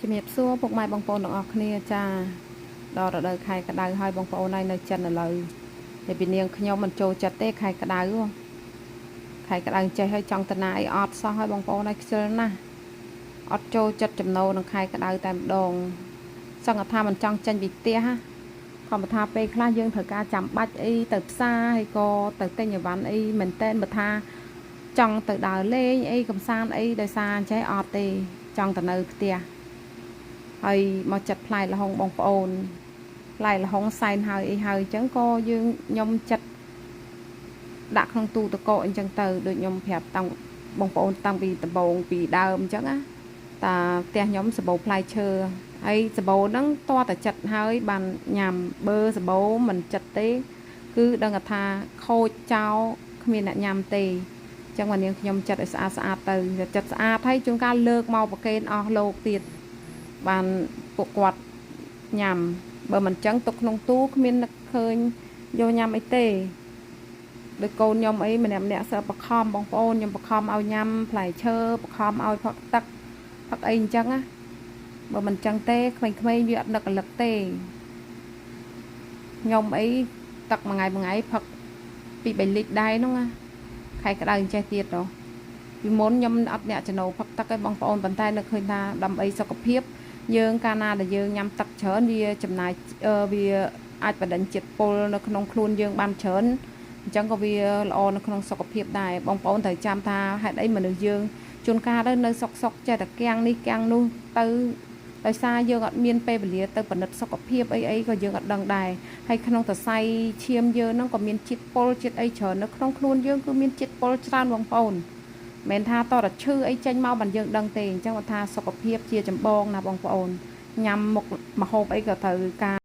ជំរាបសួរពុកម៉ែបងប្អូនទាំងអស់គ្នាចាដល់រដូវខែក្តៅហើយបងប្អូនហើយនៅចិនឥឡូវតែពីនាងខ្ញុំមិនចូលចិត្តទេខែក្តៅខែក្តៅចេះហើយចង់តាណាអីអត់សោះហើយបងប្អូនហើយខ្ជិលណាស់អត់ចូលចិត្តចំណូលនឹងខែក្តៅតែម្ដងសង្ឃថាមិនចង់ចេញពីផ្ទះធម្មតាពេលខ្លះយើងត្រូវការចាំបាច់អីទៅផ្សារហើយក៏ទៅទិញអីវ៉ាន់អីមែនតែនបើថាចង់ទៅដើរលេងអីកំសាន្តអីដោយសារអញ្ចេះអត់ទេចង់ទៅនៅផ្ទះហើយមកចិត្តផ្លែល្ហុងបងប្អូនផ្លែល្ហុងសែនហើយអីហើយអញ្ចឹងក៏យើងខ្ញុំចិត្តដាក់ក្នុងទូទឹកកកអញ្ចឹងទៅដូចខ្ញុំប្រាប់តាំងបងប្អូនតាំងពីដំបូងពីដើមអញ្ចឹងណាតាផ្ទះខ្ញុំសបោផ្លែឈើហើយសបោហ្នឹងតតែចិត្តហើយបានញ៉ាំបើសបោមិនចិត្តទេគឺដឹងថាខូចចោលគ្មានអ្នកញ៉ាំទេអញ្ចឹងមកនាងខ្ញុំចិត្តឲ្យស្អាតស្អាតទៅចិត្តស្អាតហើយជួនកាលលើកមកប្រកេនអស់លោកទៀតបានពួកគាត់ញ៉ាំបើមិនចឹងទុកក្នុងទូគ្មាននឹកឃើញយកញ៉ាំអីទេដោយកូនខ្ញុំអីម្នាក់សើបខំបងប្អូនខ្ញុំបខំឲ្យញ៉ាំផ្លែឈើបខំឲ្យផឹកទឹកផឹកអីអញ្ចឹងណាបើមិនចឹងទេក្មេងៗវាអត់នឹករលឹកទេខ្ញុំអីទឹកមួយថ្ងៃផឹកពី3លីត្រដែរហ្នឹងណាខែក្តៅអញ្ចេះទៀតទៅពីមុនខ្ញុំអត់អ្នកចំណូលផឹកទឹកឯងបងប្អូនប៉ុន្តែនឹកឃើញថាដើម្បីសុខភាពយើងកាលណាដែលយើងញ៉ាំទឹកច្រើនវាចំណាយវាអាចបដិញ្ញជាតិពុលនៅក្នុងខ្លួនយើងបានច្រើនអញ្ចឹងក៏វាល្អនៅក្នុងសុខភាពដែរបងប្អូនត្រូវចាំថាហេតុអីមនុស្សយើងជួនកាលទៅនៅសុកចេះតែគាំងនេះគាំងនោះទៅដោយសារយើងអត់មានពេលវេលាទៅពិនិត្យសុខភាពអីក៏យើងអត់ដឹងដែរហើយក្នុងសរសៃឈាមយើងហ្នឹងក៏មានជាតិពុលជាតិអីច្រើននៅក្នុងខ្លួនយើងគឺមានជាតិពុលច្រើនបងប្អូនមិនថាតរឈឺអីចេញមកបានយើងដឹងទេអញ្ចឹងថាសុខភាពជាចម្បងណាបងប្អូនញ៉ាំមុខម្ហូបអីក៏ត្រូវការ